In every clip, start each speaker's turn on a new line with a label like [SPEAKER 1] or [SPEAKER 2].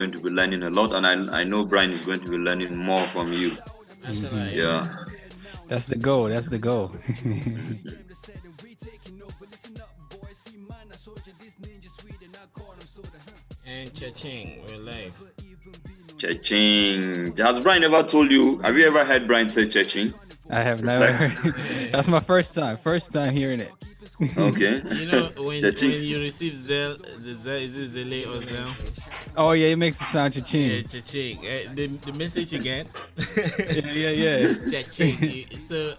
[SPEAKER 1] going to be learning a lot, and I know Brian is going to be learning more from you. Yeah.
[SPEAKER 2] That's the goal. That's the goal.
[SPEAKER 3] And cha-ching, we're live.
[SPEAKER 1] Cheching. Has Brian ever told you? Have you ever heard Brian say cheching?
[SPEAKER 2] I have never heard. That's my first time. First time hearing it.
[SPEAKER 1] Okay.
[SPEAKER 3] You know, when
[SPEAKER 1] Cheching.
[SPEAKER 3] you receive Zell, the Zell, is it Zelle or Zell?
[SPEAKER 2] Oh yeah, it makes it sound
[SPEAKER 3] Yeah,
[SPEAKER 2] cha-ching.
[SPEAKER 3] cha-ching. The message you get.
[SPEAKER 2] Yeah.
[SPEAKER 3] It's cha-ching. So,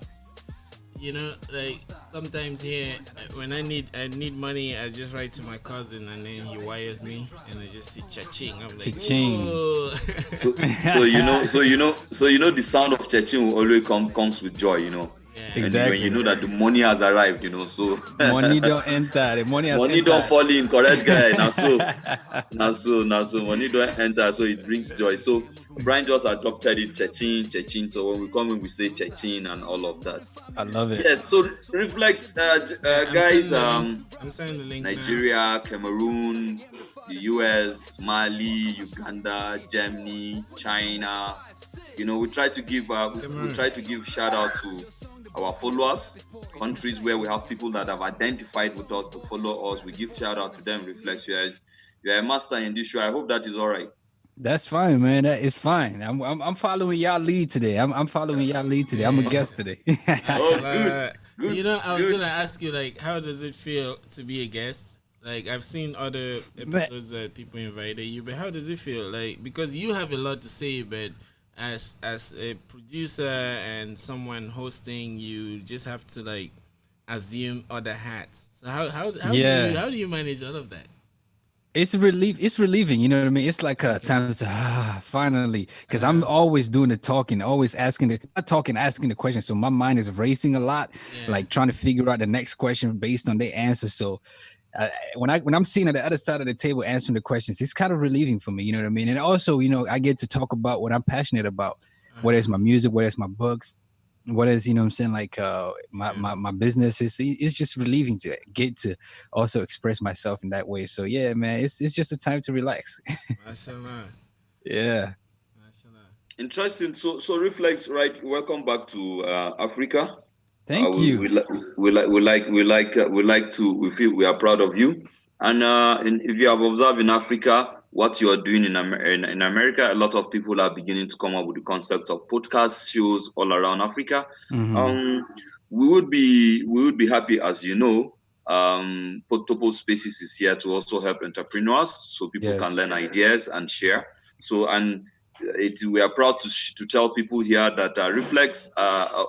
[SPEAKER 3] you know, like sometimes here, when I need money, I just write to my cousin and then he wires me and I just see cha-ching. I'm like,
[SPEAKER 2] Cha-ching.
[SPEAKER 3] whoa.
[SPEAKER 1] So the sound of cheching will always comes with joy.
[SPEAKER 3] Yeah.
[SPEAKER 2] Exactly.
[SPEAKER 1] When you know that the money has arrived. So
[SPEAKER 2] Money don't enter. The money has
[SPEAKER 1] money
[SPEAKER 2] entered.
[SPEAKER 1] don't fall in, correct guy. Now so money don't enter, so it brings joy. So Brian just adopted it, chechin. So when we come in, we say chechin and all of that.
[SPEAKER 2] I love it.
[SPEAKER 1] Yes. So Reflex, guys.
[SPEAKER 3] I'm sending the link
[SPEAKER 1] Nigeria, Cameroon, the US, Mali, Uganda, Germany, China. We try to give shout out to our followers, countries where we have people that have identified with us to follow us. We give shout out to them. Reflex, you're a master in this show. I hope that is all right.
[SPEAKER 2] That's fine, man. That is fine. I'm following y'all lead today. I'm following y'all lead today. I'm a guest today.
[SPEAKER 1] Oh, good.
[SPEAKER 3] You know, I was gonna ask you, like, how does it feel to be a guest? Like, I've seen other episodes that people invited you, but how does it feel? Like, because you have a lot to say, but as a producer and someone hosting, you just have to like assume other hats. So how do you manage all of that?
[SPEAKER 2] It's relieving, you know what I mean? It's like a time to finally, because I'm always doing the talking, always asking the question. So my mind is racing a lot, like trying to figure out the next question based on their answer. So when I'm sitting at the other side of the table answering the questions, it's kind of relieving for me, you know what I mean? And also, I get to talk about what I'm passionate about, whether it's my music, whether it's my books, what is, what I'm saying, like my business. It's just relieving to get to also express myself in that way. So yeah, man, it's just a time to relax.
[SPEAKER 3] Mashallah.
[SPEAKER 2] Yeah.
[SPEAKER 3] Mashallah.
[SPEAKER 1] Interesting. So Reflex, right? Welcome back to Africa.
[SPEAKER 2] Thank you.
[SPEAKER 1] We feel we are proud of you. And if you have observed in Africa what you are doing in America, a lot of people are beginning to come up with the concept of podcast shows all around Africa.
[SPEAKER 2] Mhm.
[SPEAKER 1] We would be happy, as you know. Topoh Spaces is here to also help entrepreneurs, so people can learn ideas and share. So we are proud to tell people here that Reflex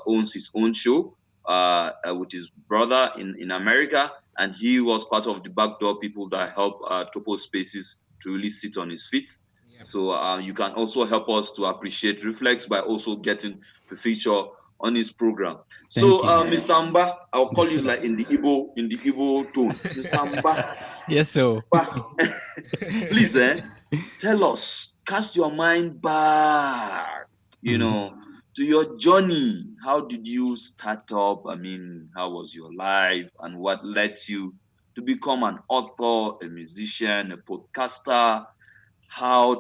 [SPEAKER 1] owns his own show with his brother in America, and he was part of the backdoor people that help Topoh Spaces to really sit on his feet.
[SPEAKER 3] Yep.
[SPEAKER 1] So you can also help us to appreciate Reflex by also getting to feature on his program.
[SPEAKER 2] Thank
[SPEAKER 1] So
[SPEAKER 2] you.
[SPEAKER 1] Mr. Mba, I'll call
[SPEAKER 2] Yes,
[SPEAKER 1] you
[SPEAKER 2] sir.
[SPEAKER 1] like in the Igbo tone. Mr. Mba,
[SPEAKER 2] Yes, so
[SPEAKER 1] please tell us, cast your mind back, to your journey. How did you start up? I mean, how was your life and what led you to become an author, a musician, a podcaster?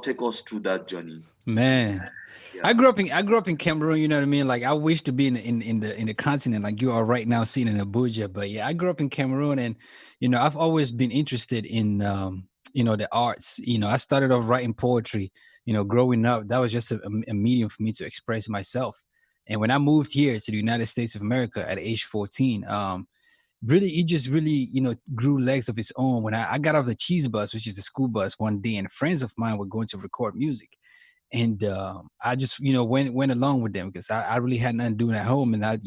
[SPEAKER 1] Take us through that journey.
[SPEAKER 2] man.
[SPEAKER 1] Yeah.
[SPEAKER 2] I grew up in Cameroon, you know what I mean? Like I wish to be in the continent like you are right now sitting in Abuja. But yeah, I grew up in Cameroon, and I've always been interested in the arts. I started off writing poetry, growing up. That was just a medium for me to express myself. And when I moved here to the United States of America at age 14, really it just really grew legs of its own when I got off the cheese bus, which is the school bus, one day, and friends of mine were going to record music. And I just went along with them because I really had nothing to do at home, and I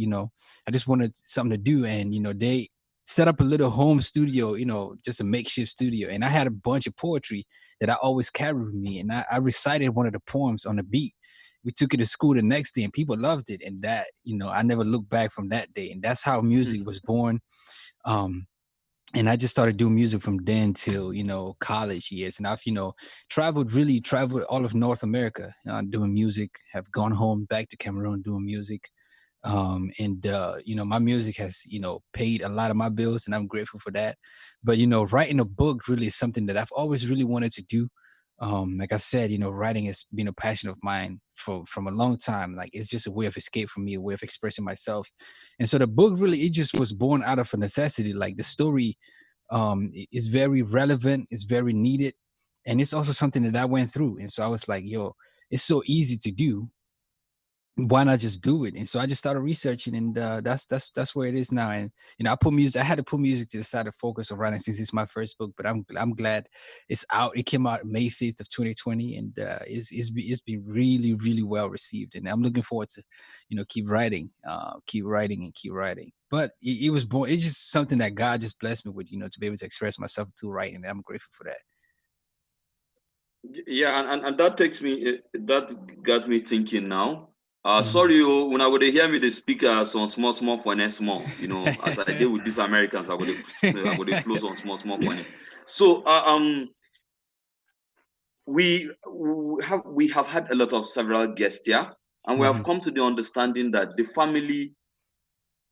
[SPEAKER 2] just wanted something to do. And they set up a little home studio, just a makeshift studio, and I had a bunch of poetry that I always carried with me, and I recited one of the poems on the beat. We took it to school the next day and people loved it, and that I never looked back from that day. And that's how music was born. And I just started doing music from then till college years. And I've traveled all of North America doing music. Have gone home back to Cameroon doing music. And my music has paid a lot of my bills, and I'm grateful for that. But writing a book really is something that I've always really wanted to do. Like I said, writing has been a passion of mine from a long time. Like it's just a way of escape for me, a way of expressing myself. And so the book really, it just was born out of a necessity. Like the story is very relevant, it's very needed, and it's also something that I went through. And so I was like, yo, it's so easy to do, why not just do it? And so I just started researching, and that's where it is now. And I had to put music to the side to focus on writing since it's my first book. But I'm glad it's out. It came out May 5th of 2020, and it's been really, really well received. And I'm looking forward to keep writing, and keep writing. But it was born. It's just something that God just blessed me with, to be able to express myself through writing, and I'm grateful for that.
[SPEAKER 1] Yeah, and that got me thinking now. Sorry, when I would hear me the speaker some small funny small, as I deal with these Americans, I would flow some small funny. So we have had a lot of several guests here, and we have come to the understanding that the family,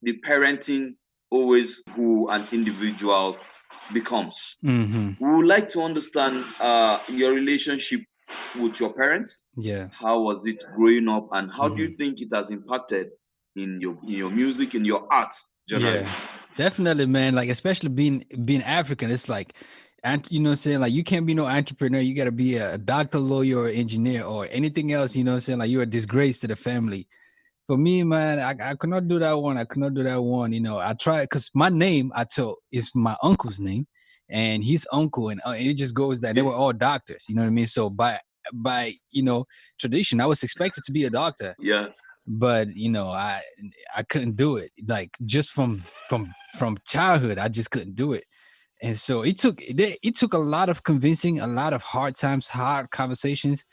[SPEAKER 1] the parenting, always who an individual becomes. We would like to understand your relationship with your parents.
[SPEAKER 2] Yeah.
[SPEAKER 1] How was it growing up, and how do you think it has impacted in your music, in your art generally?
[SPEAKER 2] Yeah, definitely, man. Like especially being African, it's like, and what I'm saying, like you can't be no entrepreneur. You got to be a doctor, lawyer, or engineer, or anything else. What I'm saying, like you're a disgrace to the family. For me, man, I could not do that one. I could not do that one. I tried because my name, is my uncle's name, and his uncle, and it just goes that they were all doctors. You know what I mean? So by tradition, I was expected to be a doctor.
[SPEAKER 1] Yeah.
[SPEAKER 2] But I couldn't do it. Like just from childhood, I just couldn't do it. And so it took a lot of convincing, a lot of hard times, hard conversations.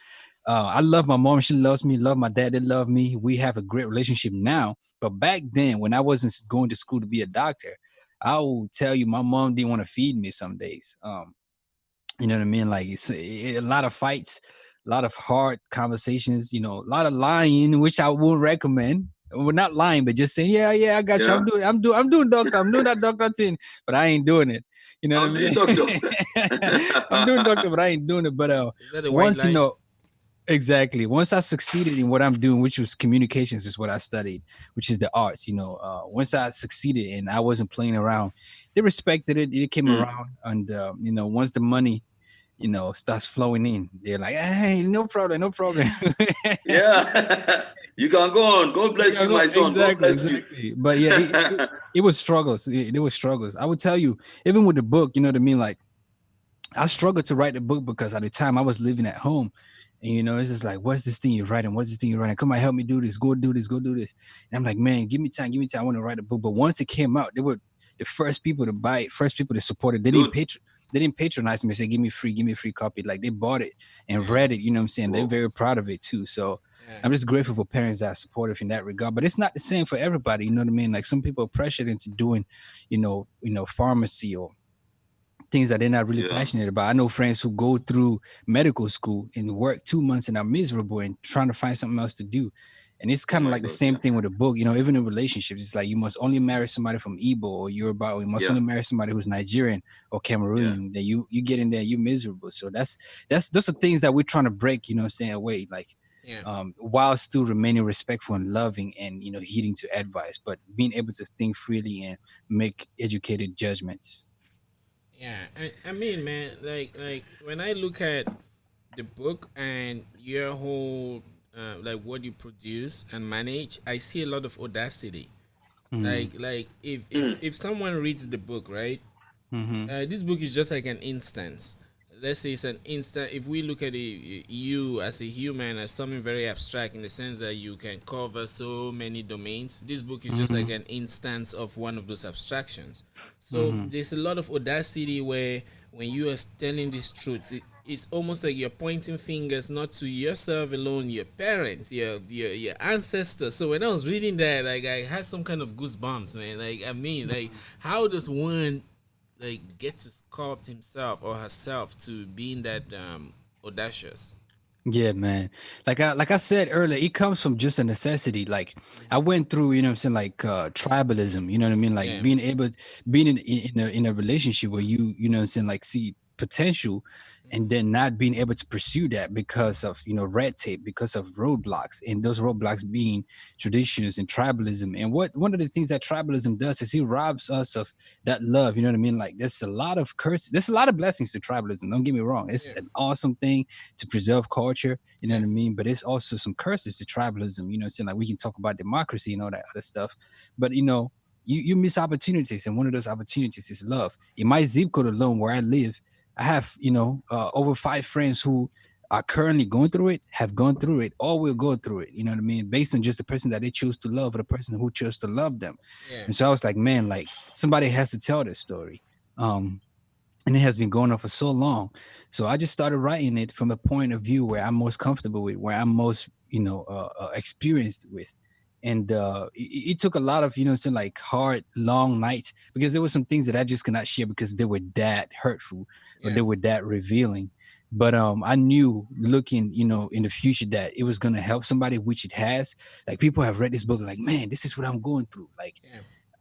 [SPEAKER 2] I love my mom. She loves me. Love my dad. They love me. We have a great relationship now. But back then, when I wasn't going to school to be a doctor, I will tell you, my mom didn't want to feed me some days. You know what I mean? Like it's a lot of fights, a lot of hard conversations. A lot of lying, which I wouldn't recommend. Well, not lying, but just saying, yeah, I got you. I'm doing doctor. I'm doing that doctor thing, but I ain't doing it. You know what I mean? I'm doing doctor, but I ain't doing it. But once exactly. Once I succeeded in what I'm doing, which was communications, is what I studied, which is the arts. Once I succeeded and I wasn't playing around, they respected it. It came around, and once the money, starts flowing in, they're like, hey, no problem.
[SPEAKER 1] Yeah. You can go on. God bless you, my son.
[SPEAKER 2] Exactly,
[SPEAKER 1] God bless
[SPEAKER 2] you. But yeah, it was struggles. There was struggles. I would tell you, even with the book, you know what I mean? Like, I struggled to write the book because at the time I was living at home. And, it's just like, what's this thing you're writing? What's this thing you're writing? Come on, help me do this. Go do this. And I'm like, man, give me time. I want to write a book. But once it came out, they were the first people to buy it, first people to support it. They didn't patronize me and say, give me a free copy. Like they bought it and read it. You know what I'm saying? They're very proud of it too. So I'm just grateful for parents that are supportive in that regard. But it's not the same for everybody. You know what I mean? Like some people are pressured into doing, pharmacy or things that they're not really passionate about. I know friends who go through medical school and work 2 months and are miserable and trying to find something else to do. And it's kind of like the same thing with a book, even in relationships, it's like you must only marry somebody from Igbo or Yoruba, or you must only marry somebody who's Nigerian or Cameroon. That you get in there, you're miserable. So those are things that we're trying to break, away, like while still remaining respectful and loving and, heeding to advice, but being able to think freely and make educated judgments.
[SPEAKER 3] Yeah, I mean, man, like when I look at the book and your whole like what you produce and manage, I see a lot of audacity. Like if someone reads the book, right? This book is just like an instance. Let's say it's an instant. If we look at you as a human as something very abstract in the sense that you can cover so many domains, this book is just like an instance of one of those abstractions. So there's a lot of audacity where when you are telling these truths, it's almost like you're pointing fingers not to yourself alone, your parents, your ancestors. So when I was reading that, like I had some kind of goosebumps, man. Like I mean, like how does one like get to sculpt himself or herself to being that audacious?
[SPEAKER 2] Yeah, man. Like I said earlier, it comes from just a necessity. Like I went through, you know what I'm saying, like tribalism, you know what I mean? Like being in a relationship where you know what I'm saying, like see potential, and then not being able to pursue that because of red tape, because of roadblocks, and those roadblocks being traditions and tribalism. And what one of the things that tribalism does is he robs us of that love. You know what I mean? Like there's a lot of there's a lot of blessings to tribalism. Don't get me wrong. It's an awesome thing to preserve culture. You know what I mean? But it's also some curses to tribalism. You know what I'm saying? Like we can talk about democracy and all that other stuff, but you miss opportunities, and one of those opportunities is love. In my zip code alone, where I live, I have over 5 friends who are currently going through it, have gone through it, or will go through it. You know what I mean? Based on just the person that they choose to love, or the person who chose to love them. And so I was like, man, like somebody has to tell this story. And it has been going on for so long. So I just started writing it from a point of view where I'm most comfortable with, where I'm most experienced with. And it took a lot of some like hard long nights, because there were some things that I just could not share because they were that hurtful, or they were that revealing. But I knew, looking in the future, that it was going to help somebody, which it has. Like people have read this book, like, man, this is what I'm going through. Like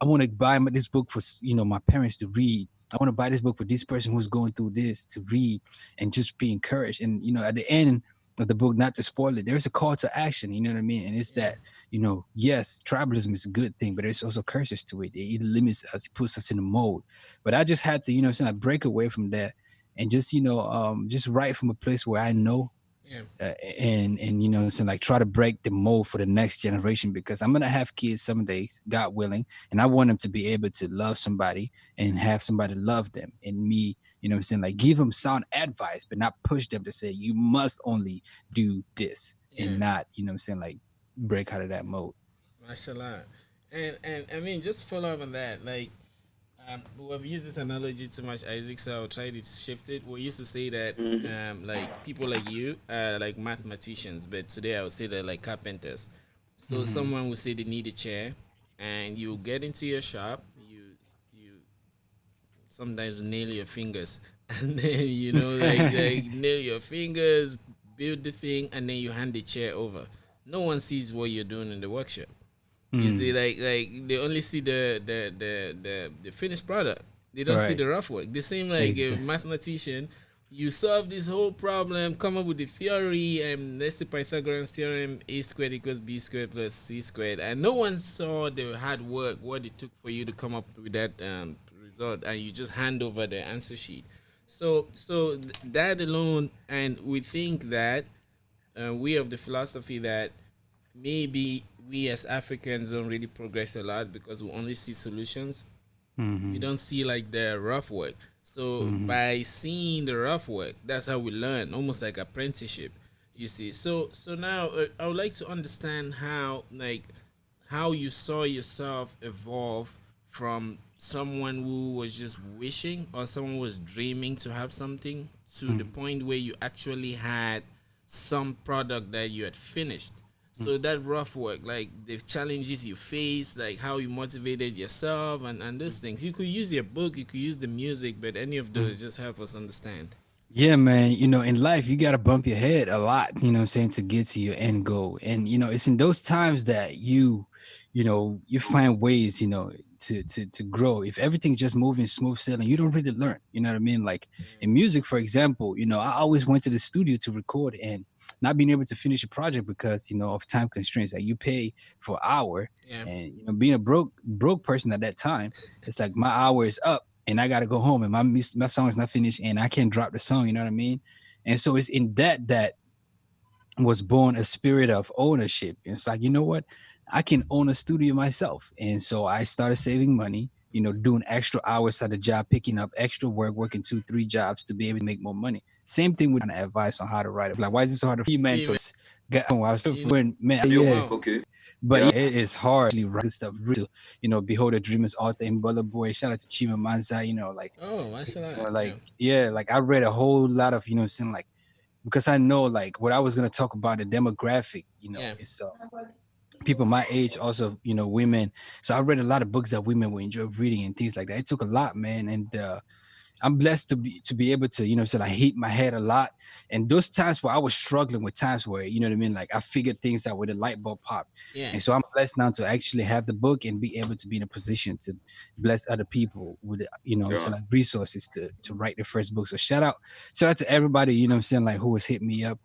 [SPEAKER 2] I want to buy this book for my parents to read. I want to buy this book for this person who's going through this to read and just be encouraged. And at the end of the book, not to spoil it, there's a call to action. You know what I mean? And it's that yes, tribalism is a good thing, but there's also curses to it. It limits us, it puts us in a mold. But I just had to like break away from that, and just just write from a place where I know. And so like try to break the mold for the next generation, because I'm gonna have kids someday, God willing, and I want them to be able to love somebody and have somebody love them. And me, like give them sound advice, but not push them to say you must only do this, and not like break out of that mode.
[SPEAKER 3] Mashallah. And I mean, just follow up on that, like we've used this analogy too much, Isaac, so I'll try to shift it. We used to say that like people like you are like mathematicians, but today I would say they're like carpenters. So someone would say they need a chair, and you get into your shop, you sometimes nail your fingers, and then like nail your fingers, build the thing, and then you hand the chair over. No one sees what you're doing in the workshop. You see, like they only see the finished product. They don't see the rough work. The same like a mathematician, you solve this whole problem, come up with the theory, and let's say Pythagorean's theorem: a squared equals b squared plus c squared, and no one saw the hard work, what it took for you to come up with that result, and you just hand over the answer sheet. So that alone, and we think that we have the philosophy that maybe we as Africans don't really progress a lot because we only see solutions. We don't see like the rough work. So by seeing the rough work, that's how we learn, almost like apprenticeship. You see. So now I would like to understand how you saw yourself evolve from someone who was just wishing, or someone who was dreaming to have something, to the point where you actually had some product that you had finished. So that rough work, like the challenges you faced, like how you motivated yourself, and those things. You could use your book, you could use the music, but any of those just help us understand.
[SPEAKER 2] Yeah, man. In life, you got to bump your head a lot, what I'm saying, to get to your end goal. And, it's in those times that you find ways, to grow. If everything's just moving smooth sailing, you don't really learn. You know what I mean? Like in music, for example, I always went to the studio to record, and not being able to finish a project because, of time constraints. Like you pay for an hour, and, being a broke person at that time, it's like my hour is up, and I gotta go home, and my song is not finished, and I can't drop the song. You know what I mean? And so it's in that was born a spirit of ownership. It's like, you know what? I can own a studio myself. And so I started saving money, doing extra hours at the job, picking up extra work, working 2-3 jobs to be able to make more money. Same thing with advice on how to write it. Like, why is it so hard to mentors? I was man, yeah.
[SPEAKER 1] Okay.
[SPEAKER 2] But yeah, it is hard to write stuff. Behold a dreamer's author in Bullet Boy. Shout out to Chima Manza. Like I read a whole lot of, saying like, because I know like what I was gonna talk about, the demographic, is people my age, also women. So I read a lot of books that women would enjoy reading and things like that. It took a lot, man, and I'm blessed to be able to, you know, so like hit my head a lot. And those times where I was struggling with times where, you know what I mean, like I figured things out with a light bulb pop.
[SPEAKER 3] Yeah.
[SPEAKER 2] And so I'm blessed now to actually have the book and be able to be in a position to bless other people with, you know, so like resources to write the first book. So shout out to everybody, you know what I'm saying, like who has hit me up.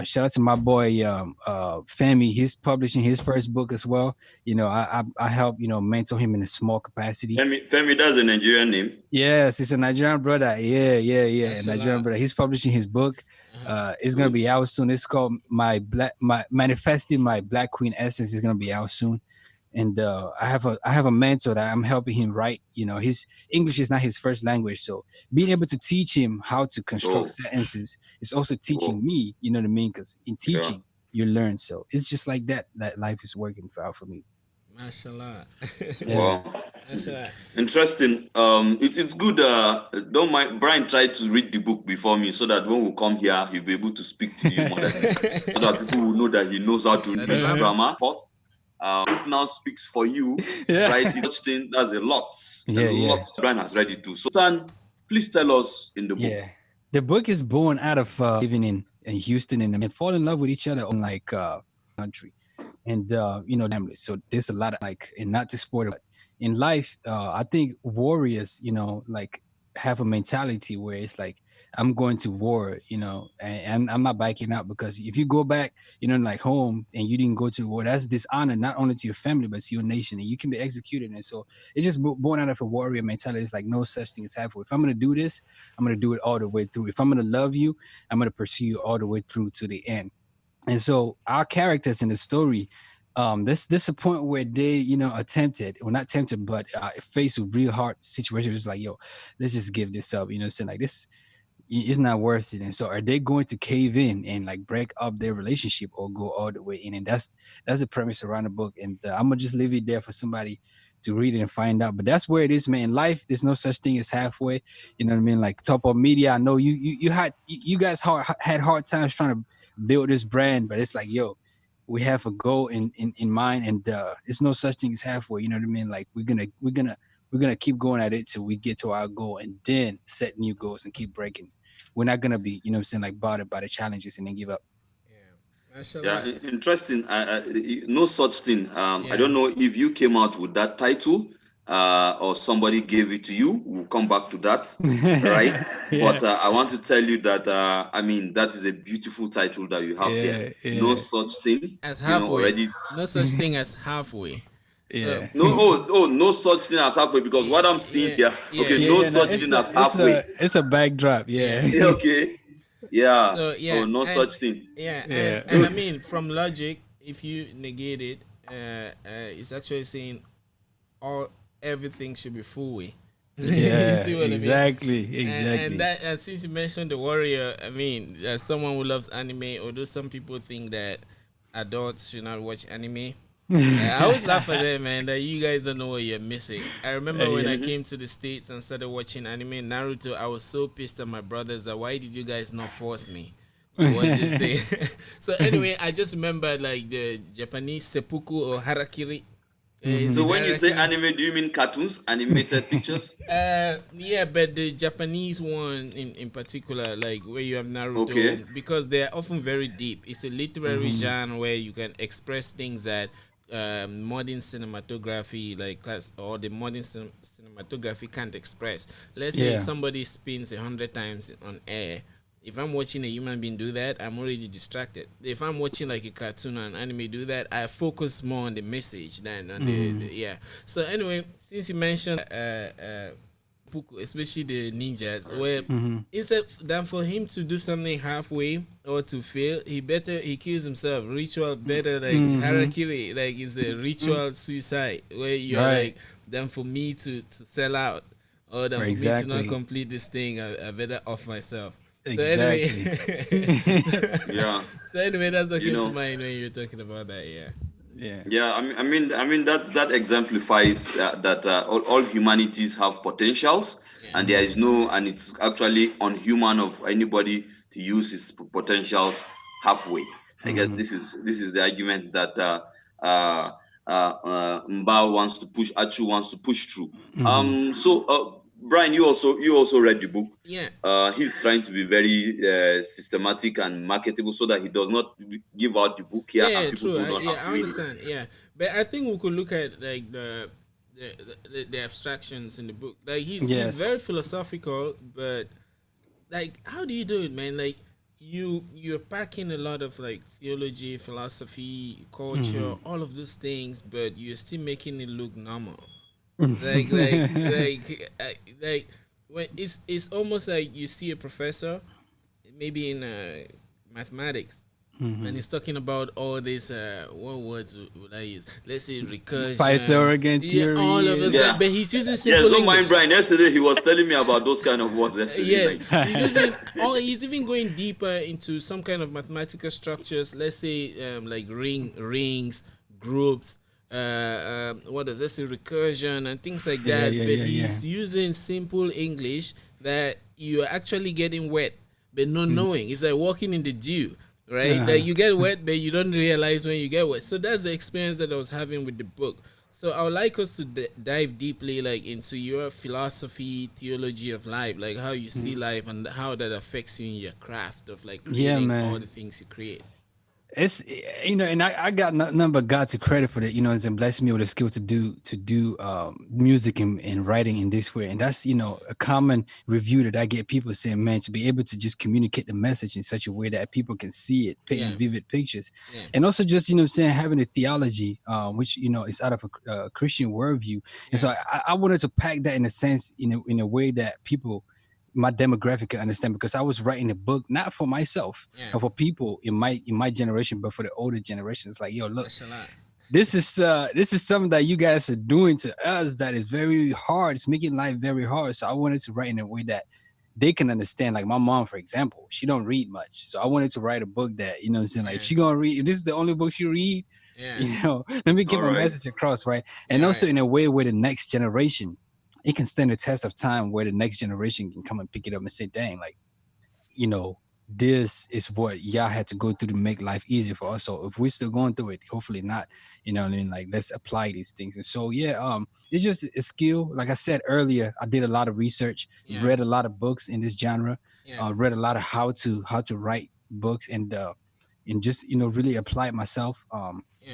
[SPEAKER 2] Shout out to my boy Femi. He's publishing his first book as well. You know, I help, you know, mentor him in a small capacity.
[SPEAKER 1] Femi, that's a Nigerian name.
[SPEAKER 2] Yes, it's a Nigerian brother. Yeah. Nigerian brother. He's publishing his book. It's gonna be out soon. It's called my Manifesting My Black Queen Essence. Is gonna be out soon. And I have a mentor that I'm helping him write. You know, his English is not his first language, so being able to teach him how to construct sentences is also teaching me. You know what I mean? Because in teaching, you learn. So it's just like that life is working out for me.
[SPEAKER 3] Mashallah.
[SPEAKER 1] Wow. Mashallah. Interesting. It's good. Don't mind. Brian tried to read the book before me so that when we come here, he'll be able to speak to you more than so that people will know that he knows how to read grammar. Book now speaks for you, right? That's a lot. Lot. Brian has read it too. So, Stan, please tell us in the book.
[SPEAKER 2] Yeah, the book is born out of living in Houston and fall in love with each other on like country, and you know, family. So there's a lot of like, and not to spoil it, but in life, I think warriors, you know, like have a mentality where it's like, I'm going to war, you know, and I'm not backing out, because if you go back, you know, like home and you didn't go to war, that's dishonor not only to your family but to your nation, and you can be executed. And so it's just born out of a warrior mentality. It's like no such thing as halfway. If I'm going to do this, I'm going to do it all the way through. If I'm going to love you, I'm going to pursue you all the way through to the end. And so our characters in the story, this a point where they, you know, not tempted, but faced with real hard situations. It's like, yo, let's just give this up. You know what I'm saying? Like, this it's not worth it. And so are they going to cave in and like break up their relationship or go all the way in? And that's the premise around the book. And I'm gonna just leave it there for somebody to read it and find out. But that's where it is, man. In life, there's no such thing as halfway. You know what I mean? Like Topoh Media, I know you guys had hard times trying to build this brand, but it's like, yo, we have a goal in mind, and there's no such thing as halfway. You know what I mean? Like we're gonna keep going at it till we get to our goal, and then set new goals and keep breaking. We're not gonna be, you know what I'm saying, like bothered by the challenges and then give up.
[SPEAKER 1] Yeah, interesting. No such thing. I don't know if you came out with that title or somebody gave it to you. We'll come back to that, right? But I want to tell you that I mean, that is a beautiful title that you have there. No such thing
[SPEAKER 3] as halfway. You know, no such thing as halfway.
[SPEAKER 1] Yeah. So, no such thing as halfway, because what I'm seeing there. Okay, no such thing as halfway.
[SPEAKER 2] It's a backdrop. Yeah.
[SPEAKER 1] Okay. Yeah.
[SPEAKER 3] So,
[SPEAKER 1] no such thing.
[SPEAKER 3] And I mean, from logic, if you negate it, it's actually saying everything should be full way.
[SPEAKER 2] Yeah, exactly.
[SPEAKER 3] And since you mentioned the warrior, I mean, as someone who loves anime, although some people think that adults should not watch anime, I always laugh at them, man, that you guys don't know what you're missing. I remember when I came to the States and started watching anime Naruto, I was so pissed at my brothers that why did you guys not force me to watch this thing? So anyway, I just remember like the Japanese seppuku or harakiri.
[SPEAKER 1] So when you say anime, do you mean cartoons, animated pictures?
[SPEAKER 3] Yeah, but the Japanese one in particular, like where you have Naruto, because they're often very deep. It's a literary genre where you can express things that modern cinematography, like or the modern cinematography can't express. Let's say somebody spins 100 times on air. If I'm watching a human being do that, I'm already distracted. If I'm watching like a cartoon or an anime do that, I focus more on the message than on the So anyway, since you mentioned especially the ninjas, where instead than for him to do something halfway or to fail, he kills himself. Ritual better like harakiri, like it's a ritual suicide where you're like, than for me to sell out or than for me to not complete this thing, I better off myself. So anyway, So anyway, that's what came to mind when you're talking about that.
[SPEAKER 1] Yeah. I mean that exemplifies that all humanities have potentials, and there is and it's actually unhuman of anybody to use his potentials halfway. I guess this is the argument that Mba wants to push, Achu wants to push through. So Brian, you also read the book.
[SPEAKER 3] Yeah.
[SPEAKER 1] He's trying to be very systematic and marketable so that he does not give out the book here and
[SPEAKER 3] Yeah,
[SPEAKER 1] people
[SPEAKER 3] true.
[SPEAKER 1] do not
[SPEAKER 3] Yeah,
[SPEAKER 1] have
[SPEAKER 3] I
[SPEAKER 1] to read it.
[SPEAKER 3] understand. Yeah, but I think we could look at like the abstractions in the book. Like he's
[SPEAKER 2] Yes.
[SPEAKER 3] very philosophical, but like how do you do it, man? Like you're packing a lot of like theology, philosophy, culture, all of those things, but you're still making it look normal. Like when it's almost like you see a professor maybe in mathematics, and he's talking about all this what words would I use, let's say recursion,
[SPEAKER 2] Pythagorean
[SPEAKER 3] yeah, all of
[SPEAKER 2] theory.
[SPEAKER 3] those
[SPEAKER 1] Yeah.
[SPEAKER 3] guys, but he's using
[SPEAKER 1] Yes,
[SPEAKER 3] simple
[SPEAKER 1] don't mind
[SPEAKER 3] English.
[SPEAKER 1] Brian. Yesterday he was telling me about those kind of words yesterday.
[SPEAKER 3] Yeah,
[SPEAKER 1] Like,
[SPEAKER 3] he's using all. He's even going deeper into some kind of mathematical structures. Let's say like rings, groups. What does let's say recursion and things like
[SPEAKER 2] Yeah,
[SPEAKER 3] that.
[SPEAKER 2] yeah,
[SPEAKER 3] But
[SPEAKER 2] yeah, yeah.
[SPEAKER 3] he's using simple English that you're actually getting wet, but not knowing. It's like walking in the dew, right? Like you get wet, but you don't realize when you get wet. So that's the experience that I was having with the book. So I would like us to dive deeply, like into your philosophy, theology of life, like how you see life and how that affects you in your craft of like
[SPEAKER 2] Yeah,
[SPEAKER 3] creating all
[SPEAKER 2] man.
[SPEAKER 3] the things you create.
[SPEAKER 2] It's and I got nothing but God to credit for that, and blessing me with the skill to do music and writing in this way. And that's a common review that I get, people saying, man, to be able to just communicate the message in such a way that people can see it,
[SPEAKER 3] Yeah,
[SPEAKER 2] paint vivid pictures.
[SPEAKER 3] yeah,
[SPEAKER 2] And also just saying, having a theology which is out of a Christian worldview. And so
[SPEAKER 3] yeah,
[SPEAKER 2] I wanted to pack that in a sense, in a way that people, my demographic, can understand, because I was writing a book not for myself
[SPEAKER 3] yeah.
[SPEAKER 2] or for people in my generation, but for the older generation. It's like, yo, look,
[SPEAKER 3] Mashallah.
[SPEAKER 2] this is something that you guys are doing to us that is very hard. It's making life very hard. So I wanted to write in a way that they can understand. Like my mom, for example, she don't read much, so I wanted to write a book that, what I'm saying, like, if
[SPEAKER 3] Yeah,
[SPEAKER 2] she gonna read, if this is the only book she read,
[SPEAKER 3] yeah,
[SPEAKER 2] let me get
[SPEAKER 1] all
[SPEAKER 2] my
[SPEAKER 1] right.
[SPEAKER 2] message across, right? And
[SPEAKER 3] yeah,
[SPEAKER 2] also
[SPEAKER 3] right.
[SPEAKER 2] in a way where the next generation, it can stand the test of time, where the next generation can come and pick it up and say, dang, like, you know, this is what y'all had to go through to make life easier for us. So if we're still going through it, hopefully not, what I mean? Like, let's apply these things. And so, yeah, it's just a skill. Like I said earlier, I did a lot of research,
[SPEAKER 3] Yeah,
[SPEAKER 2] read a lot of books in this genre,
[SPEAKER 3] yeah,
[SPEAKER 2] read a lot of how to write books, and just, really apply it myself.
[SPEAKER 3] yeah,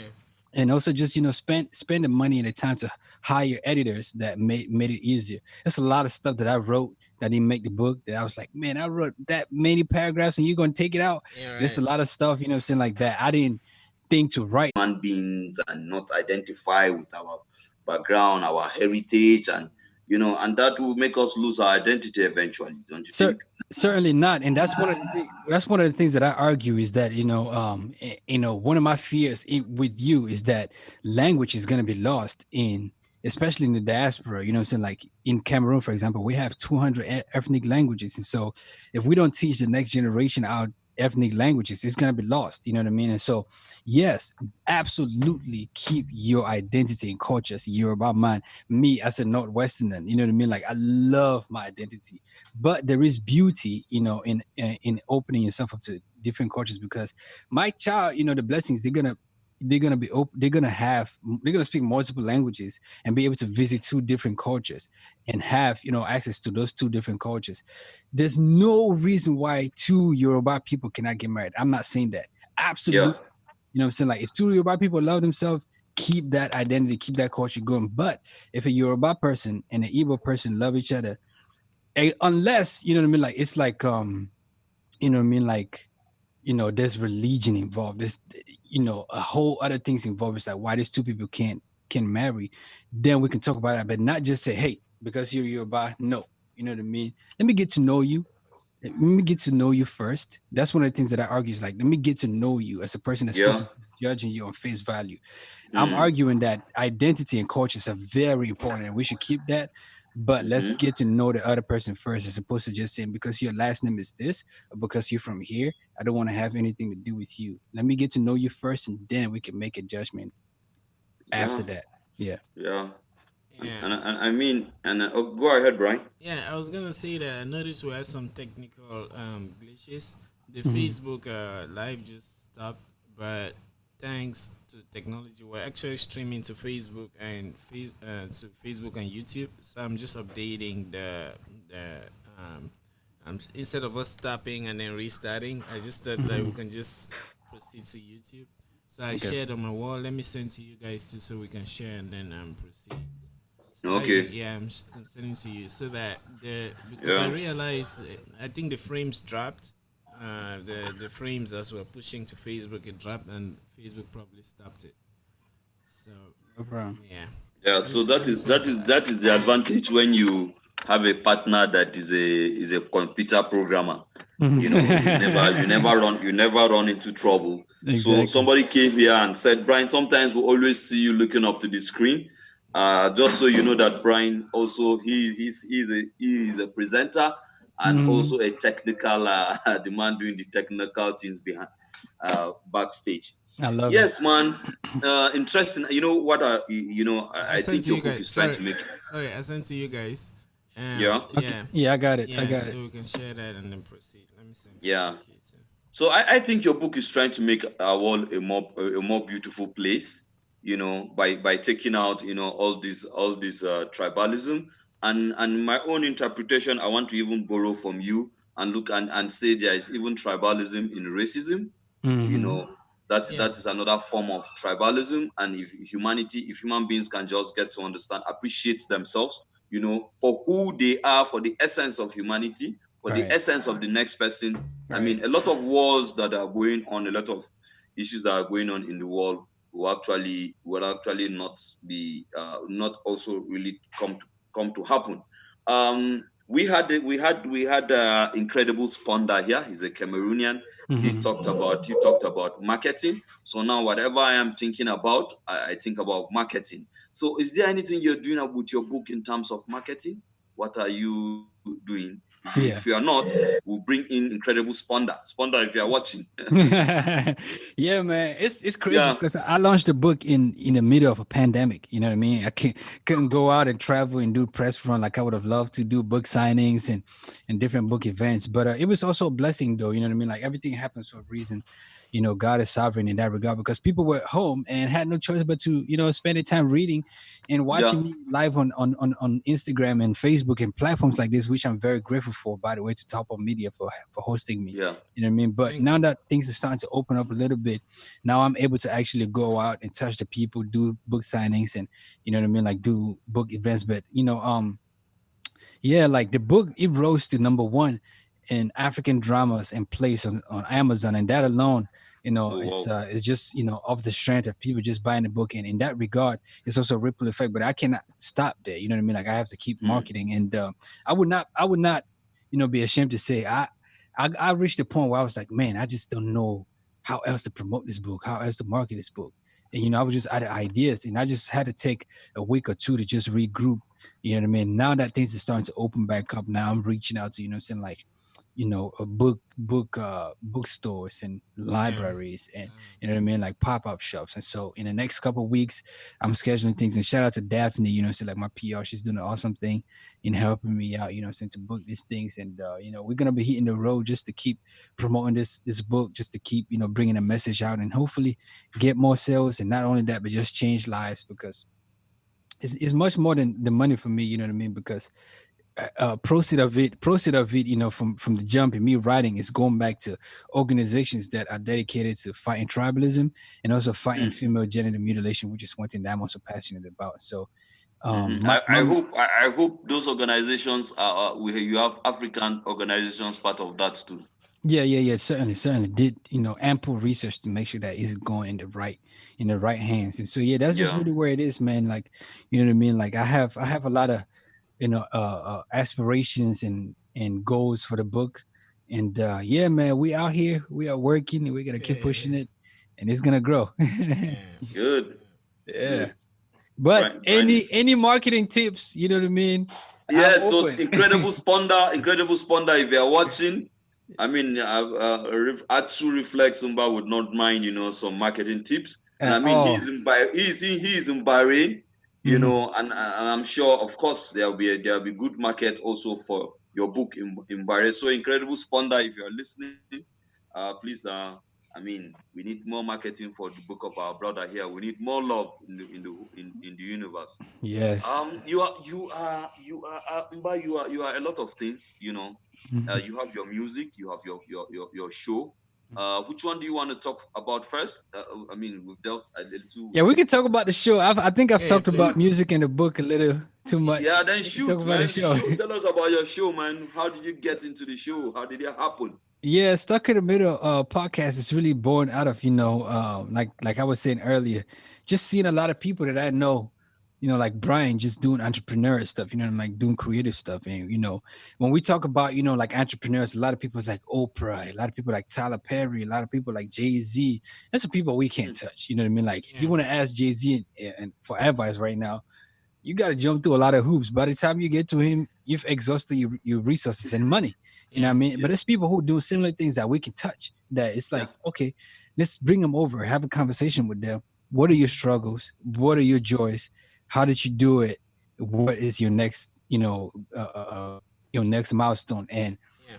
[SPEAKER 2] And also just, spend the money and the time to hire editors that made it easier. There's a lot of stuff that I wrote that didn't make the book, that I was like, man, I wrote that many paragraphs and you're gonna take it out.
[SPEAKER 3] yeah,
[SPEAKER 2] There's a
[SPEAKER 3] right.
[SPEAKER 2] lot of stuff, what I'm saying, like that I didn't think to write.
[SPEAKER 1] Human beings and not identify with our background, our heritage, and that will make us lose our identity eventually, don't you
[SPEAKER 2] Cer-
[SPEAKER 1] think?
[SPEAKER 2] Certainly not, and that's one of the things that I argue, is that, one of my fears with you is that language is going to be lost especially in the diaspora. What I'm saying, like in Cameroon, for example, we have 200 ethnic languages, and so if we don't teach the next generation our ethnic languages, it's going to be lost. You know what I mean? And so, yes, absolutely, keep your identity and culture. So you're about mine. Me as a Northwesterner, you know what I mean? Like, I love my identity, but there is beauty, in opening yourself up to different cultures, because my child, the blessings, they're gonna be open, they're gonna speak multiple languages and be able to visit two different cultures and have, access to those two different cultures. There's no reason why two Yoruba people cannot get married. I'm not saying that.
[SPEAKER 1] Yeah,
[SPEAKER 2] Absolutely. What I'm saying? Like, if two Yoruba people love themselves, keep that identity, keep that culture going. But if a Yoruba person and an Igbo person love each other, unless, you know what I mean, like, it's like, you know what I mean, like, there's religion involved, there's, a whole other things involved. It's like, why these two people can marry, then we can talk about that, but not just say, hey, because you're Yoruba. No, you know what I mean. Let me get to know you. Let me get to know you first. That's one of the things that I argue, is like, let me get to know you as a person, that's supposed
[SPEAKER 1] yeah.
[SPEAKER 2] to be judging you on face value. I'm
[SPEAKER 1] Mm,
[SPEAKER 2] arguing that identity and cultures are very important and we should keep that. But let's
[SPEAKER 1] mm-hmm.
[SPEAKER 2] get to know the other person first, as opposed to just saying, because your last name is this, or because you're from here, I don't want to have anything to do with you. Let me get to know you first, and then we can make a judgment
[SPEAKER 1] Yeah,
[SPEAKER 2] after that. Yeah.
[SPEAKER 1] yeah. And,
[SPEAKER 3] Yeah.
[SPEAKER 1] and, and I mean, oh, go ahead, Brian.
[SPEAKER 3] Yeah, I was gonna say that I noticed we had some technical glitches. The
[SPEAKER 2] Mhm.
[SPEAKER 3] Facebook live just stopped, but thanks to technology, we're actually streaming to Facebook and YouTube. So I'm just updating the instead of us stopping and then restarting, I just thought that we can just proceed to YouTube. So I
[SPEAKER 2] Okay.
[SPEAKER 3] shared on my wall. Let me send to you guys too, so we can share and then proceed. So Isaac,
[SPEAKER 1] Okay.
[SPEAKER 3] yeah, I'm sending to you so that because I
[SPEAKER 1] Yeah.
[SPEAKER 3] realized I think the frames dropped. The frames as we're pushing to Facebook, it dropped and Facebook probably stopped it. So
[SPEAKER 2] No problem.
[SPEAKER 3] yeah. So
[SPEAKER 1] Yeah.
[SPEAKER 3] let
[SPEAKER 1] So
[SPEAKER 3] me let
[SPEAKER 1] that
[SPEAKER 3] me
[SPEAKER 1] is
[SPEAKER 3] send
[SPEAKER 1] that
[SPEAKER 3] to
[SPEAKER 1] is that is the
[SPEAKER 3] Isaac.
[SPEAKER 1] advantage when you have a partner that is a computer programmer. You never run into trouble. So
[SPEAKER 2] Exactly.
[SPEAKER 1] somebody came here and said, Brian, sometimes we always see you looking up to the screen. Just so you know that Brian also he is a presenter and
[SPEAKER 2] Mhm.
[SPEAKER 1] also a technical the man doing the technical things behind backstage.
[SPEAKER 2] I love it.
[SPEAKER 1] Yes, man. Interesting. You know what?
[SPEAKER 3] So I
[SPEAKER 1] I
[SPEAKER 3] sent
[SPEAKER 1] think
[SPEAKER 3] to
[SPEAKER 1] your
[SPEAKER 3] you
[SPEAKER 1] book
[SPEAKER 3] guys.
[SPEAKER 1] is trying
[SPEAKER 3] Sorry,
[SPEAKER 1] to make.
[SPEAKER 3] sorry, I sent to you guys.
[SPEAKER 1] Yeah.
[SPEAKER 2] Okay.
[SPEAKER 3] Yeah,
[SPEAKER 2] Yeah, I got it. I
[SPEAKER 3] yeah.
[SPEAKER 2] got it.
[SPEAKER 3] So we can share that and then proceed. Let me send to
[SPEAKER 1] Yeah.
[SPEAKER 3] AK too.
[SPEAKER 1] So I think your book is trying to make our world a more beautiful place. By taking out all this tribalism and my own interpretation. I want to even borrow from you and look and say there is even tribalism in racism. you
[SPEAKER 2] Hmm.
[SPEAKER 1] know that
[SPEAKER 3] Yes.
[SPEAKER 1] is another form of tribalism. And if human beings can just get to understand, appreciate themselves, for who they are, for the essence of humanity, for the
[SPEAKER 2] Right.
[SPEAKER 1] essence of the next person. I
[SPEAKER 2] Right.
[SPEAKER 1] mean, a lot of wars that are going on, a lot of issues that are going on in the world will actually not also really come to happen. We had incredible Sponda here. He's a Cameroonian. he
[SPEAKER 2] Hmm.
[SPEAKER 1] talked about he talked about marketing. So now whatever I am thinking about, I think about marketing. So is there anything you're doing with your book in terms of marketing? What are you doing? If you are
[SPEAKER 2] Yeah.
[SPEAKER 1] not, we'll bring in incredible Sponda, if you are watching.
[SPEAKER 2] Yeah, man, it's crazy
[SPEAKER 1] Yeah.
[SPEAKER 2] because I launched the book in the middle of a pandemic. You know what I mean? I couldn't go out and travel and do press run like I would have loved to do book signings and different book events. But it was also a blessing, though. You know what I mean? Like everything happens for a reason. God is sovereign in that regard because people were at home and had no choice but to spend their time reading and
[SPEAKER 1] Yeah.
[SPEAKER 2] watching me live on Instagram and Facebook and platforms like this, which I'm very grateful for. By the way, to Topoh Media for hosting me.
[SPEAKER 1] Yeah.
[SPEAKER 2] You know what I mean? But now
[SPEAKER 3] Thanks.
[SPEAKER 2] that things are starting to open up a little bit, now I'm able to actually go out and touch the people, do book signings, and you know what I mean, like do book events. But yeah, like the book, it rose to number one in African dramas and plays on Amazon, and that alone,
[SPEAKER 1] Oh,
[SPEAKER 2] it's
[SPEAKER 1] wow.
[SPEAKER 2] it's just off the strength of people just buying the book, and in that regard, it's also a ripple effect. But I cannot stop there. You know what I mean? Like I have to keep
[SPEAKER 1] Hmm.
[SPEAKER 2] marketing, and I would not, be ashamed to say I reached a point where I was like, man, I just don't know how else to promote this book, how else to market this book. And I was just out of ideas, and I just had to take a week or two to just regroup. You know what I mean? Now that things are starting to open back up, now I'm reaching out to, what I'm saying, like, a bookstores and
[SPEAKER 3] Yeah.
[SPEAKER 2] libraries and you know what I mean, like pop-up shops. And so in the next couple of weeks, I'm scheduling things. And shout out to Daphne, so like my PR, she's doing an awesome thing in helping me out, saying to book these things. And we're gonna be hitting the road just to keep promoting this book, just to keep bringing a message out and hopefully get more sales. And not only that, but just change lives because it's much more than the money for me. You know what I mean? Because proceed of it, from the jump and me writing is going back to organizations that are dedicated to fighting tribalism and also fighting
[SPEAKER 1] Hmm.
[SPEAKER 2] female genital mutilation, which is one thing that I'm also passionate about. So,
[SPEAKER 1] Hmm.
[SPEAKER 2] my
[SPEAKER 1] I hope those organizations you have African organizations part of that too.
[SPEAKER 2] yeah, certainly did ample research to make sure that it's going in the right hands. And so yeah, that's just
[SPEAKER 1] Yeah.
[SPEAKER 2] really where it is, man. Like, you know what I mean? Like I have a lot of aspirations and goals for the book. And yeah, man, we out here, we are working, and we're gonna keep pushing it, and it's gonna grow.
[SPEAKER 3] Yeah.
[SPEAKER 1] Good.
[SPEAKER 2] Yeah.
[SPEAKER 1] Good.
[SPEAKER 2] But
[SPEAKER 1] Brian
[SPEAKER 2] any
[SPEAKER 1] is.
[SPEAKER 2] any marketing tips, you know what I mean? I'm
[SPEAKER 1] Yes, it was
[SPEAKER 2] open.
[SPEAKER 1] incredible Sponda. Incredible Sponda. If you're watching, I mean, Achu RifleX would not mind, some marketing tips. And I
[SPEAKER 2] At
[SPEAKER 1] mean,
[SPEAKER 2] all.
[SPEAKER 1] he's in Bahrain,
[SPEAKER 2] Mhm.
[SPEAKER 1] and I'm sure, of course, there'll be good market also for your book in Bahrain. So incredible Sponda. If you're listening, please, I mean, we need more marketing for the book of our brother here. We need more love in the universe.
[SPEAKER 2] Yes.
[SPEAKER 1] Mba, you are a lot of things.
[SPEAKER 2] Mhm.
[SPEAKER 1] You have your music, you have your show. Which one do you want to talk about first? I mean, we've dealt a little
[SPEAKER 2] Yeah,
[SPEAKER 1] with
[SPEAKER 2] we
[SPEAKER 1] the
[SPEAKER 2] can talk about the show. I think I've
[SPEAKER 3] Yeah,
[SPEAKER 2] talked about
[SPEAKER 3] please.
[SPEAKER 2] music in the book a little too
[SPEAKER 1] Yeah,
[SPEAKER 2] much.
[SPEAKER 1] then
[SPEAKER 2] We can talk
[SPEAKER 1] shoot,
[SPEAKER 2] about the
[SPEAKER 1] man. The
[SPEAKER 2] show.
[SPEAKER 1] show. Tell us about your show, man. How did you get into the show? How did it happen?
[SPEAKER 2] Yeah, Stuck in the Middle podcast is really born out of, like I was saying earlier, just seeing a lot of people that I know, like Brian just doing entrepreneur stuff, like doing creative stuff. And, when we talk about, like entrepreneurs, a lot of people like Oprah, a lot of people like Tyler Perry, a lot of people like Jay-Z. That's the people we can't
[SPEAKER 1] Mm,
[SPEAKER 2] touch. You know what I mean? Like if you
[SPEAKER 3] Yeah.
[SPEAKER 2] want to ask Jay-Z and for advice right now, you got to jump through a lot of hoops. By the time you get to him, you've exhausted your resources and money. You know what
[SPEAKER 3] Yeah.
[SPEAKER 2] I mean? But
[SPEAKER 1] yeah,
[SPEAKER 2] it's people who do similar things that we can touch. That it's
[SPEAKER 1] yeah.
[SPEAKER 2] like, okay, let's bring them over, have a conversation with them. What are your struggles? What are your joys? How did you do it? What is your next, your next milestone? And
[SPEAKER 3] Yeah.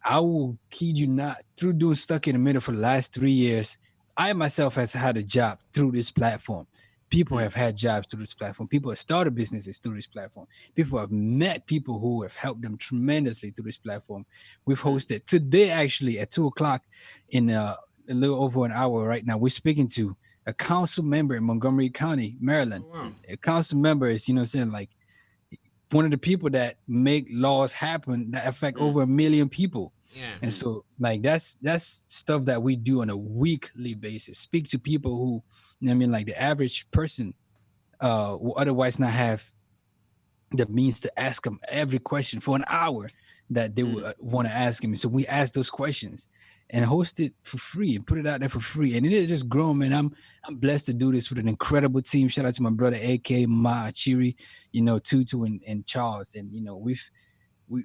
[SPEAKER 2] I will kid you not, through doing Stuck in the Middle for the last 3 years, I myself has had a job through this platform. People
[SPEAKER 1] Mm,
[SPEAKER 2] have had jobs through this platform. People have started businesses through this platform. People have met people who have helped them tremendously through this platform. We've
[SPEAKER 1] mm,
[SPEAKER 2] hosted today, actually, at 2 o'clock in a little over an hour right now. We're speaking to a council member in Montgomery County,
[SPEAKER 3] Oh
[SPEAKER 2] Maryland.
[SPEAKER 3] wow.
[SPEAKER 2] A council member is, what I'm saying, like one of the people that make laws happen that affect
[SPEAKER 1] mm,
[SPEAKER 2] over 1 million people.
[SPEAKER 3] Yeah.
[SPEAKER 2] And
[SPEAKER 1] mm,
[SPEAKER 2] so like that's stuff that we do on a weekly basis. Speak to people who, like the average person will otherwise not have the means to ask them every question for an hour that they would
[SPEAKER 1] mm,
[SPEAKER 2] want to ask him. So we ask those questions and host it for free and put it out there for free. And it is just growing, man. I'm blessed to do this with an incredible team. Shout out to my brother AK, Ma Chiri, Tutu and Charles. And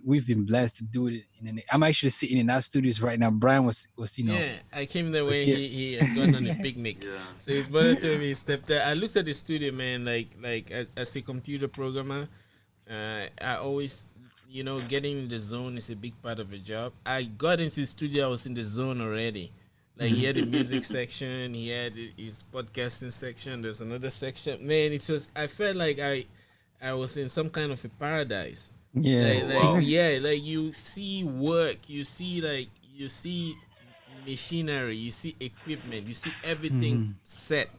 [SPEAKER 2] we've been blessed to do it. And I'm actually sitting in our studios right now. Brian was
[SPEAKER 3] Yeah, I came there
[SPEAKER 2] was
[SPEAKER 3] when
[SPEAKER 2] here.
[SPEAKER 3] he had gone on a picnic.
[SPEAKER 1] yeah.
[SPEAKER 3] So his brother told me he stepped there. I looked at the studio, man. Like as a computer programmer, I always, getting in the zone is a big part of the job. I got into the studio. I was in the zone already. Like he had a music section. He had his podcasting section. There's another section. Man, it was. I felt like I was in some kind of a paradise.
[SPEAKER 2] Yeah.
[SPEAKER 3] Like,
[SPEAKER 1] Oh
[SPEAKER 3] like
[SPEAKER 1] wow.
[SPEAKER 3] yeah, like you see work, you see machinery, you see equipment, you see everything
[SPEAKER 2] Mhm.
[SPEAKER 3] set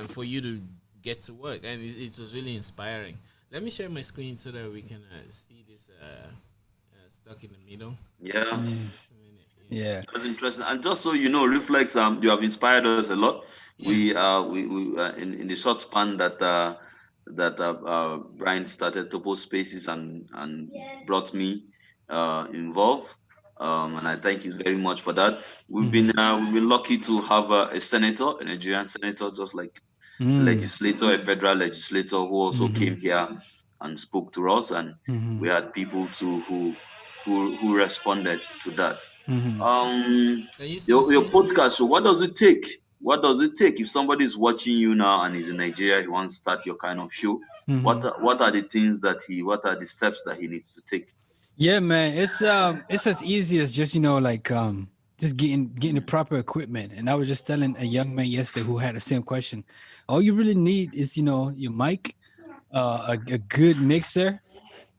[SPEAKER 3] for you to get to work, and it was really inspiring. Let me share my screen so that we can see this stuck in the middle.
[SPEAKER 1] Yeah,
[SPEAKER 2] Yeah.
[SPEAKER 3] Just a minute.
[SPEAKER 2] Yeah.
[SPEAKER 1] that's interesting. And just so you know, Reflex, you have inspired us a lot.
[SPEAKER 3] Yeah.
[SPEAKER 1] We in the short span that Brian started Topoh Spaces and brought me involved. And I thank you very much for that.
[SPEAKER 2] Mhm.
[SPEAKER 1] We've been lucky to have a senator, a Nigerian senator, just like a
[SPEAKER 2] Mm.
[SPEAKER 1] legislator, a federal legislator who also came
[SPEAKER 2] Mhm.
[SPEAKER 1] here and spoke to us, and we
[SPEAKER 2] Mhm.
[SPEAKER 1] had people too who responded to that.
[SPEAKER 2] Mhm.
[SPEAKER 1] Um,
[SPEAKER 3] Can you still
[SPEAKER 1] your
[SPEAKER 3] see?
[SPEAKER 1] podcast. So, what does it take? What does it take if somebody is watching you now and is in Nigeria? He wants to start your kind of show.
[SPEAKER 2] Mhm.
[SPEAKER 1] What are the things what are the steps that he needs to take?
[SPEAKER 2] Yeah, man. It's as easy as just just getting the
[SPEAKER 1] Mm,
[SPEAKER 2] proper equipment. And I was just telling a young man yesterday who had the same question. All you really need is your mic, a good mixer,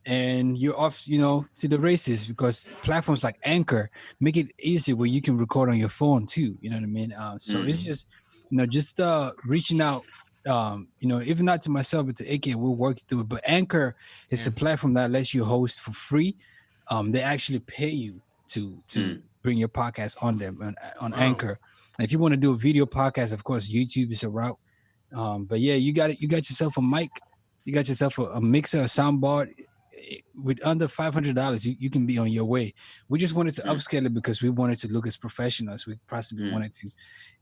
[SPEAKER 2] and you're off, to the races, because platforms like Anchor make it easier where you can record on your phone too. You know what I mean? So it's
[SPEAKER 1] mm,
[SPEAKER 2] just, just reaching out, even not to myself, but to AK, we'll work through it. But Anchor is
[SPEAKER 3] Yeah.
[SPEAKER 2] a platform that lets you host for free. They actually pay you to
[SPEAKER 1] mm,
[SPEAKER 2] bring your podcast on them on
[SPEAKER 3] Wow.
[SPEAKER 2] Anchor. And if you want to do a video podcast, of course, YouTube is a route. But yeah, you got yourself a mic, you got yourself a mixer, a soundboard. With under $500, you can be on your way. We just wanted to
[SPEAKER 1] mm,
[SPEAKER 2] upscale it because we wanted to look as professional as we possibly
[SPEAKER 1] mm,
[SPEAKER 2] wanted to,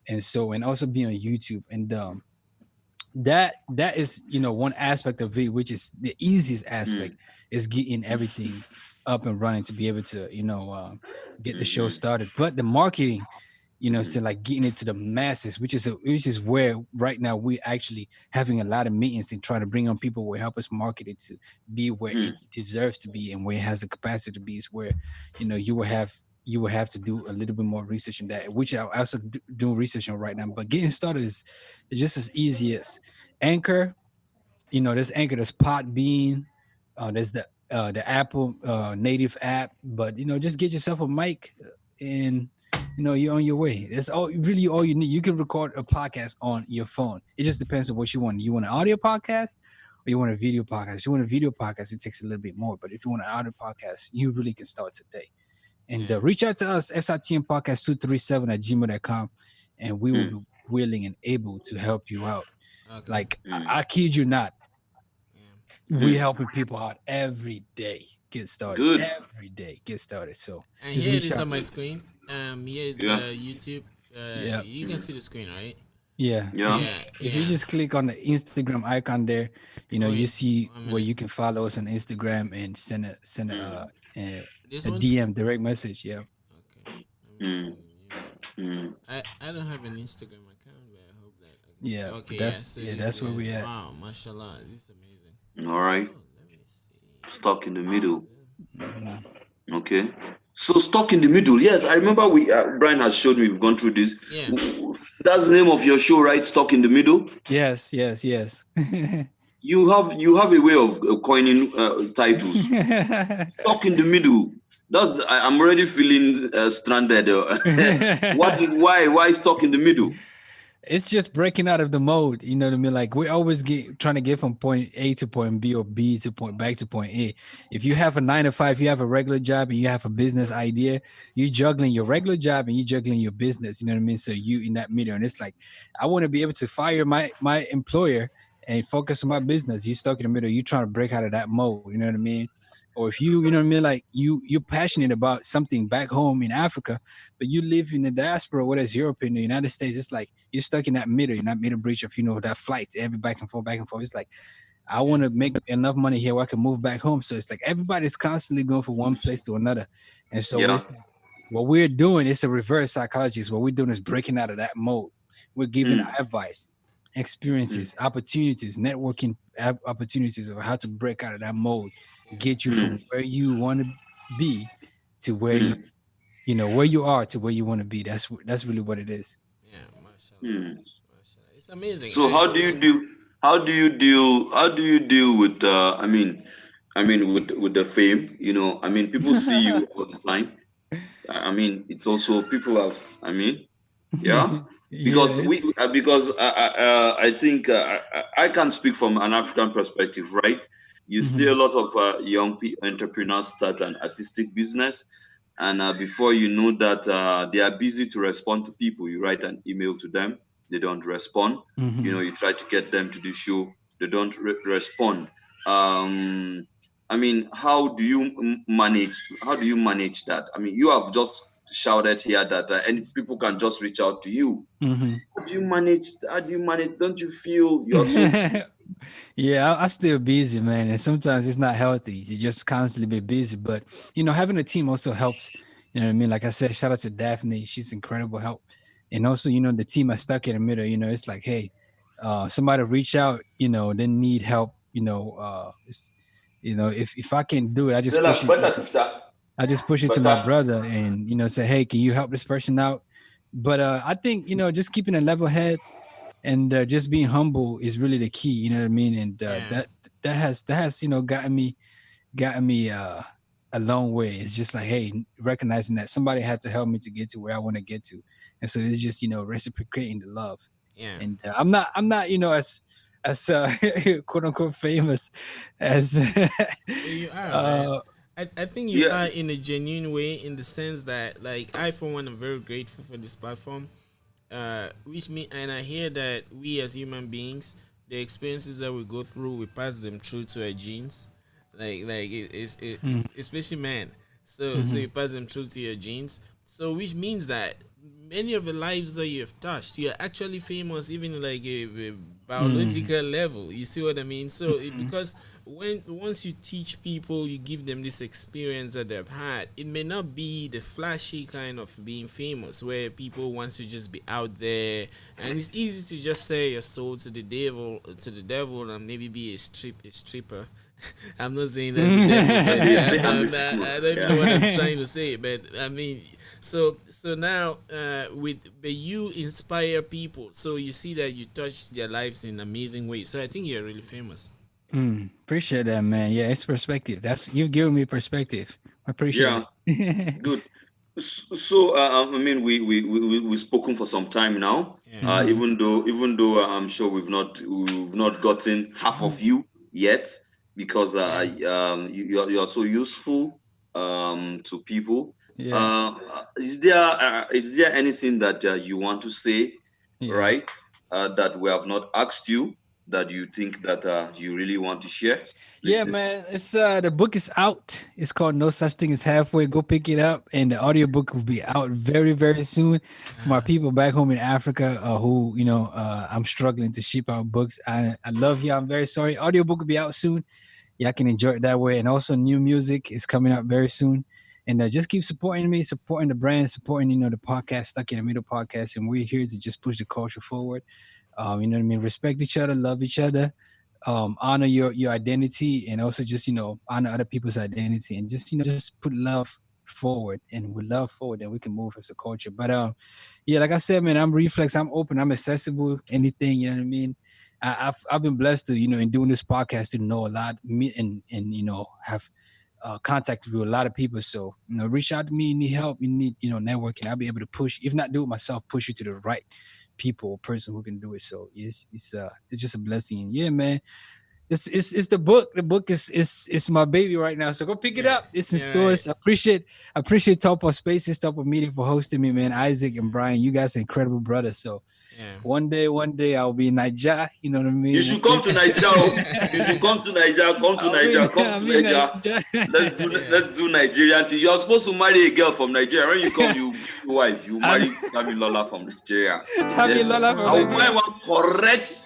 [SPEAKER 2] and also be on YouTube. And that is one aspect of it, which is the easiest
[SPEAKER 1] mm,
[SPEAKER 2] aspect, is getting everything up and running to be able to get the show
[SPEAKER 1] mhm,
[SPEAKER 2] started. But the marketing,
[SPEAKER 1] mhm,
[SPEAKER 2] to like getting it to the masses, which is where right now we're actually having a lot of meetings and trying to bring on people who will help us market it to be where it
[SPEAKER 1] mm,
[SPEAKER 2] deserves to be and where it has the capacity to be, is where you will have you will have to do a little bit more research in that, which I also do research on right now. But getting started is just as easy as Anchor. There's Anchor, there's Podbean, there's the Apple native app. But just get yourself a mic, and you're on your way. That's all you need. You can record a podcast on your phone. It just depends on what you want. You want an audio podcast, or you want a video podcast? If you want a video podcast, it takes a little bit more. But if you want an audio podcast, you really can start today. And reach out to us, srtmpodcast237@gmail.com, and we will be willing and able to help you out. Okay. Like, I kid you not. We helping people out every day. Get started. Good. Every day. Get started. So,
[SPEAKER 3] and here it is on my screen. Here is the YouTube. You can see the screen, right?
[SPEAKER 2] Yeah. If you just click on the Instagram icon there, you see where you can follow us on Instagram and send a DM, direct message. Yeah.
[SPEAKER 3] Okay. I don't have an Instagram account, but I hope that.
[SPEAKER 2] Yeah. Okay. That's where we at.
[SPEAKER 3] Wow, mashallah, this is amazing.
[SPEAKER 1] All right.
[SPEAKER 3] Let me see.
[SPEAKER 1] Stuck in the middle. Mm-hmm. Okay. So stuck in the middle. Yes, I remember Brian has showed me. We've gone through this.
[SPEAKER 3] Yeah.
[SPEAKER 1] That's the name of your show, right? Stuck in the middle.
[SPEAKER 2] Yes.
[SPEAKER 1] You have a way of coining titles. Stuck in the middle. I'm already feeling stranded. Why stuck in the middle?
[SPEAKER 2] It's just breaking out of the mode. You know what I mean? Like, we're always trying to get from point A to point B, or B to back to point A. If you have a 9 to 5, you have a regular job and you have a business idea, you're juggling your regular job and you're juggling your business. You know what I mean? So you in that middle, and it's like, I want to be able to fire my employer and focus on my business. You're stuck in the middle. You're trying to break out of that mode. You know what I mean? Or if you know what I mean, like you're passionate about something back home in Africa, but you live in the diaspora, whether it's Europe in the United States, it's like you're stuck in that middle. You're not middle bridge of, that flights, every back and forth. It's like, I want to make enough money here where I can move back home. So it's like everybody's constantly going from one place to another. And so what we're doing is a reverse psychology. What we're doing is breaking out of that mode. We're giving advice, experiences, opportunities, networking opportunities of how to break out of that mode. Get you from where you want to be to where where you are to where you want to be. That's really what it is.
[SPEAKER 3] Yeah, mashallah. It's amazing.
[SPEAKER 1] So how do you deal with with the fame? People see you all the time. It's also people have. Because I think I can speak from an African perspective, right? You see a lot of young entrepreneurs start an artistic business, and before you know that, they are busy to respond to people. You write an email to them, they don't respond. You try to get them to the show, they don't respond. How do you manage that? You have just shouted here that and people can just reach out to you. How do you manage? Don't you feel you're so
[SPEAKER 2] Yeah, I still busy, man, and sometimes it's not healthy. You just constantly be busy, but having a team also helps. You know what I mean? Like I said, shout out to Daphne; she's incredible help, and also the team I stuck in the middle. It's like, hey, somebody reach out, they need help. If I can do it, I just push it to my brother, and say, hey, can you help this person out? But I think just keeping a level head and just being humble is really the key. You know what I mean? And that has gotten me a long way. It's just like, hey, recognizing that somebody had to help me to get to where I want to get to, and so it's just reciprocating the love.
[SPEAKER 3] Yeah.
[SPEAKER 2] And I'm not as quote unquote famous as
[SPEAKER 3] you are. I think you are in a genuine way, in the sense that, like, I for one am very grateful for this platform. And I hear that we as human beings, the experiences that we go through, we pass them through to our genes, especially men. So you pass them through to your genes. So which means that many of the lives that you have touched, you're actually famous, even like a biological level. You see what I mean? So because once you teach people, you give them this experience that they've had, it may not be the flashy kind of being famous where people want to just be out there, and it's easy to just sell your soul to the devil and maybe be a stripper. I'm not saying that. I don't know what I'm trying to say, but So now, you inspire people. So you see that you touch their lives in amazing ways. So I think you're really famous.
[SPEAKER 2] Appreciate that, man. Yeah, it's perspective. That's you've given me perspective. I appreciate
[SPEAKER 1] Yeah,
[SPEAKER 2] it.
[SPEAKER 1] good. So, I mean, we've spoken for some time now.
[SPEAKER 3] Yeah.
[SPEAKER 1] Even though I'm sure we've not gotten half of you yet, because you're so useful to people.
[SPEAKER 2] Yeah,
[SPEAKER 1] Is there anything that you want to say,
[SPEAKER 2] yeah.
[SPEAKER 1] right? That we have not asked you, that you think that you really want to share? Please,
[SPEAKER 2] Yeah,
[SPEAKER 1] this.
[SPEAKER 2] man. It's the book is out. It's called No Such Thing as Halfway. Go pick it up. And the audiobook will be out very, very soon for my people back home in Africa who, I'm struggling to ship out books. I love you. I'm very sorry. Audiobook will be out soon. Yeah, I can enjoy it that way. And also new music is coming out very soon. And just keep supporting me, supporting the brand, supporting, the podcast, Stuck in the Middle podcast. And we're here to just push the culture forward. You know what I mean? Respect each other, love each other, honor your identity, and also just honor other people's identity, and just put love forward. And with love forward, then we can move as a culture. But yeah, like I said, man, I'm Reflex. I'm open. I'm accessible. Anything, you know what I mean? I've been blessed to in doing this podcast to know a lot, meet and have contact with a lot of people. So reach out to me. You need help. You need networking. I'll be able to push, if not do it myself, push you to the right people, person who can do it. So it's just a blessing. And yeah, man, it's the book. The book is my baby right now. So go pick it up. It's in stores.
[SPEAKER 3] Right.
[SPEAKER 2] I appreciate Topoh Spaces, Topoh Meeting for hosting me, man. Isaac and Brian, you guys are incredible brothers. So
[SPEAKER 3] Yeah.
[SPEAKER 2] one day I'll be in Nigeria. You know what I mean?
[SPEAKER 1] You should come to Nigeria. You should come to Nigeria. Come to Nigeria. Come to Nigeria. Let's do Nigerian thing. You're supposed to marry a girl from Nigeria. When you come, you wife. You marry Damilola from Nigeria.
[SPEAKER 2] Damilola from
[SPEAKER 1] I will find one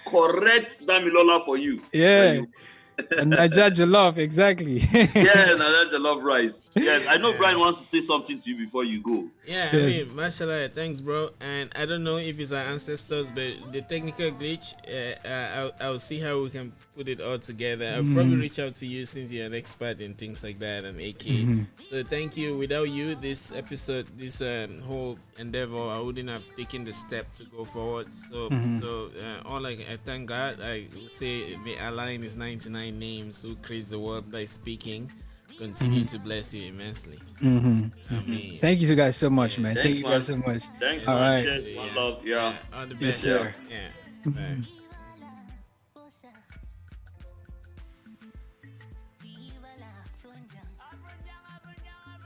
[SPEAKER 1] correct Damilola for you.
[SPEAKER 2] Yeah. Nigeria Jollof, exactly.
[SPEAKER 1] Yeah, Nigeria Jollof rice. Yes, I know Brian wants to say something to you before you go.
[SPEAKER 3] Yeah,
[SPEAKER 2] Yes.
[SPEAKER 3] I mean, mashallah, thanks, bro. And I don't know if it's our ancestors, but the technical glitch, I'll see how we can put it all together. I'll probably reach out to you since you're an expert in things like that and AK. So thank you. Without you, this episode, this whole endeavor, I wouldn't have taken the step to go forward. So I thank God. I would say may Allah in His 99 names who creates the world by speaking continue to bless you immensely. I mean,
[SPEAKER 2] Thank you guys so much, man.
[SPEAKER 1] Thanks,
[SPEAKER 2] Thank you guys so much.
[SPEAKER 1] Thanks,
[SPEAKER 2] All
[SPEAKER 1] man.
[SPEAKER 2] right.
[SPEAKER 1] Cheers. One love. Yeah.
[SPEAKER 3] all the
[SPEAKER 2] Yes,
[SPEAKER 3] best.
[SPEAKER 2] sir.
[SPEAKER 3] Yeah. Bye.